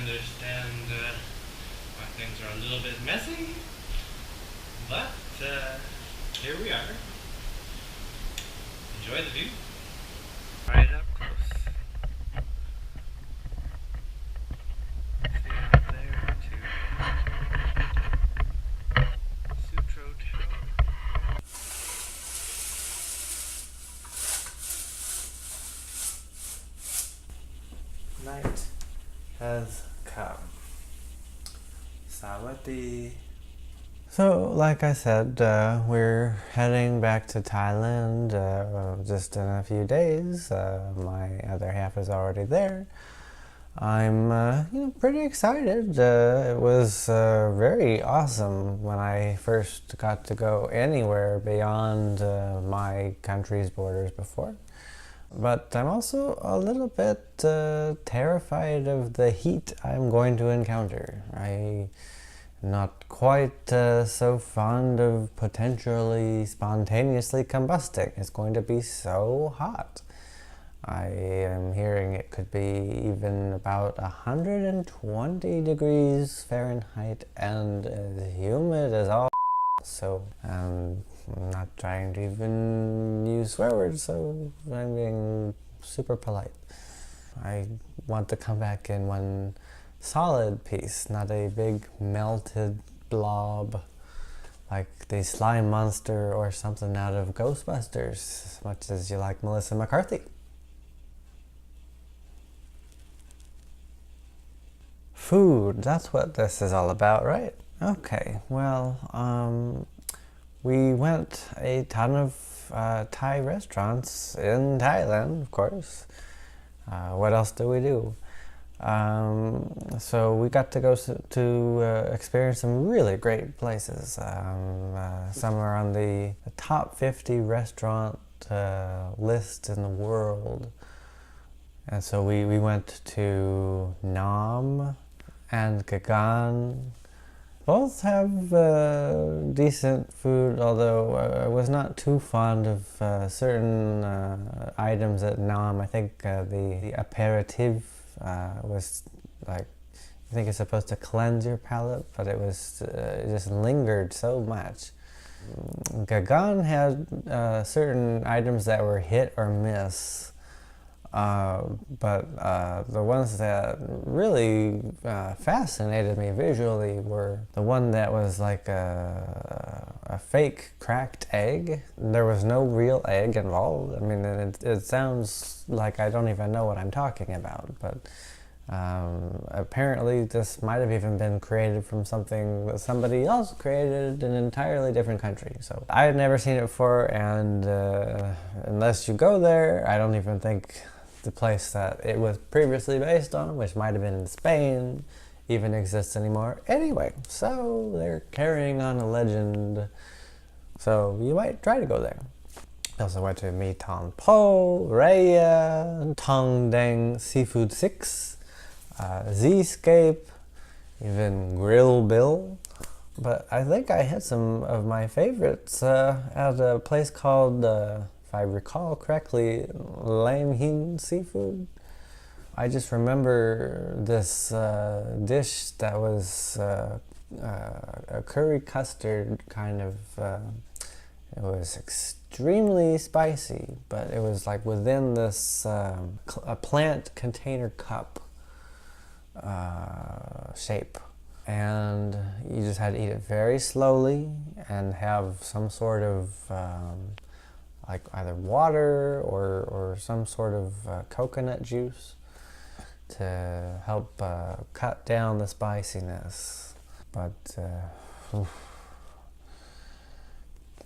understand why things are a little bit messy, but here we are. Enjoy the view. Right up close. See out there to Sutro Tower. Night has come. Sawati. So, like I said, we're heading back to Thailand just in a few days. My other half is already there. I'm pretty excited. It was very awesome when I first got to go anywhere beyond my country's borders before. But I'm also a little bit terrified of the heat I'm going to encounter. I'm not quite so fond of potentially spontaneously combusting. It's going to be so hot. I am hearing it could be even about 120 degrees Fahrenheit and as humid as all. So I'm not trying to even use swear words, so I'm being super polite. I want to come back in one solid piece, not a big melted blob like the slime monster or something out of Ghostbusters, as much as you like Melissa McCarthy. Food, that's what this is all about, right? Okay, well, we went a ton of Thai restaurants in Thailand, of course. What else do we do? So we got to go to experience some really great places. Some are on the top 50 restaurant list in the world. And so we went to Nam and Gagan. Both have decent food, although I was not too fond of certain items at Nam. I think the aperitif was like, I think it's supposed to cleanse your palate, but it was it just lingered so much. Gagan had certain items that were hit or miss. But the ones that really fascinated me visually were the one that was like a fake cracked egg. There was no real egg involved. I mean, it sounds like I don't even know what I'm talking about, but apparently this might have even been created from something that somebody else created in an entirely different country. So I had never seen it before, and unless you go there, I don't even think the place that it was previously based on, which might have been in Spain, even exists anymore. Anyway, so they're carrying on a legend, so you might try to go there. I also went to Mi Ton Po, Raya, Tong Deng Seafood 6, Z-Scape, even Grill Bill. But I think I had some of my favorites at a place called, if I recall correctly, Lam Hin Seafood. I just remember this dish that was a curry custard kind of, it was extremely spicy, but it was like within this a plant container cup shape. And you just had to eat it very slowly and have some sort of like either water or some sort of coconut juice to help cut down the spiciness. But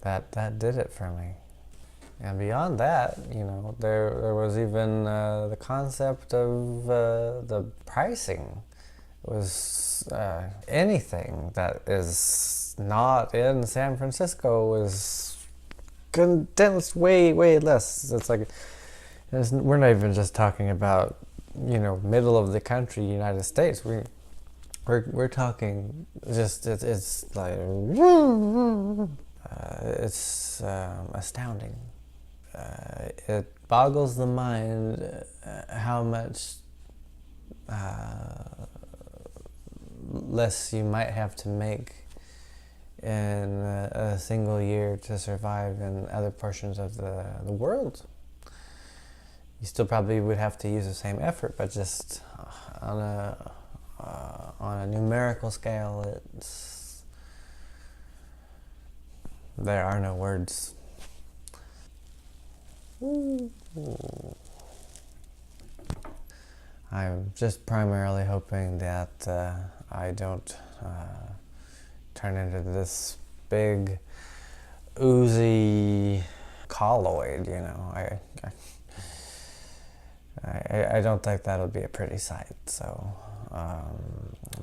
that did it for me. And beyond that, you know, there was even the concept of the pricing. It was anything that is not in San Francisco is condensed way less. It's like we're not even just talking about, you know, middle of the country United States. We're talking just it's like it's astounding. It boggles the mind how much less you might have to make in a single year to survive in other portions of the world. You still probably would have to use the same effort, but just on a numerical scale, there are no words. I'm just primarily hoping that I don't turn into this big, oozy colloid, you know. I don't think that'll be a pretty sight, so,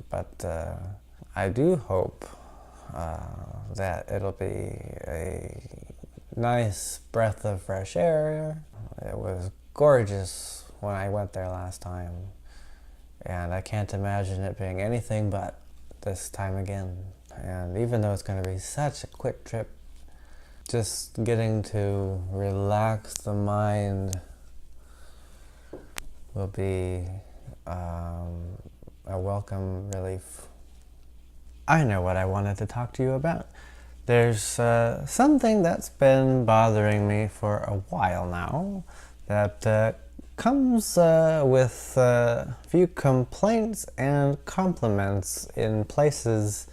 but I do hope that it'll be a nice breath of fresh air. It was gorgeous when I went there last time, and I can't imagine it being anything but this time again. And even though it's going to be such a quick trip, just getting to relax the mind will be a welcome relief. I know what I wanted to talk to you about. There's something that's been bothering me for a while now that comes with a few complaints and compliments in places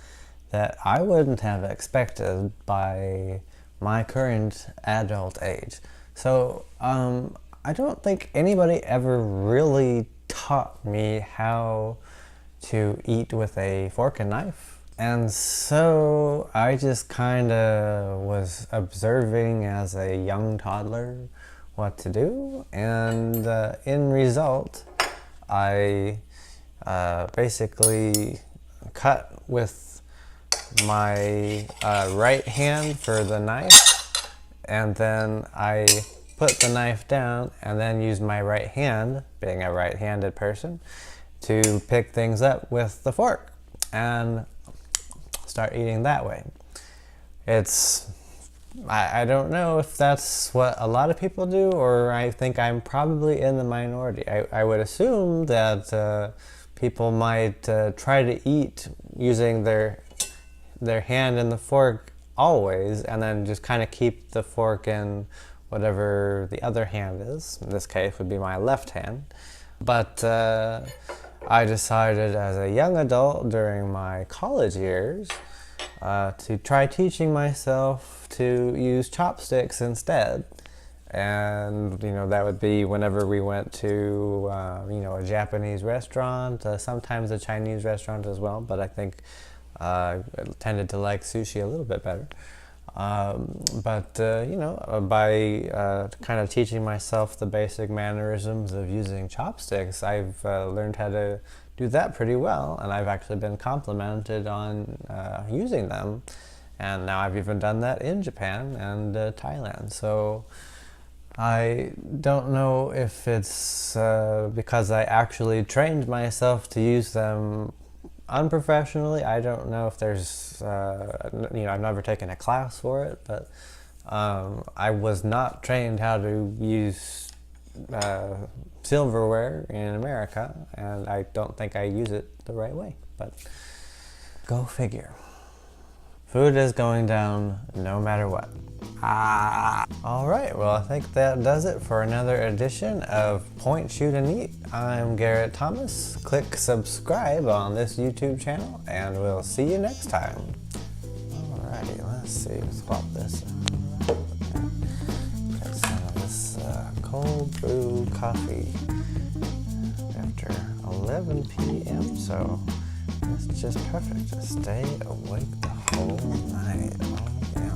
that I wouldn't have expected by my current adult age. So I don't think anybody ever really taught me how to eat with a fork and knife. And so I just kind of was observing as a young toddler what to do, and in result, I basically cut with my right hand for the knife, and then I put the knife down and then use my right hand, being a right-handed person, to pick things up with the fork and start eating that way. I don't know if that's what a lot of people do, or I think I'm probably in the minority. I would assume that people might try to eat using their hand and the fork always, and then just kind of keep the fork in whatever the other hand is. In this case would be my left hand. But I decided as a young adult during my college years to try teaching myself to use chopsticks instead. And, you know, that would be whenever we went to, a Japanese restaurant, sometimes a Chinese restaurant as well, but I think I tended to like sushi a little bit better. By kind of teaching myself the basic mannerisms of using chopsticks, I've learned how to do that pretty well, and I've actually been complimented on using them, and now I've even done that in Japan and Thailand. So I don't know if it's because I actually trained myself to use them unprofessionally. I don't know if there's, I've never taken a class for it, but I was not trained how to use silverware in America, and I don't think I use it the right way, but go figure. Food is going down no matter what. Alright, well, I think that does it for another edition of Point, Shoot, and Eat. I'm Garett Thomas. Click subscribe on this YouTube channel, and we'll see you next time. Alrighty, let's see, swap this. Get some of this cold brew coffee after 11 p.m., so it's just perfect to stay awake the whole night. Oh, yeah.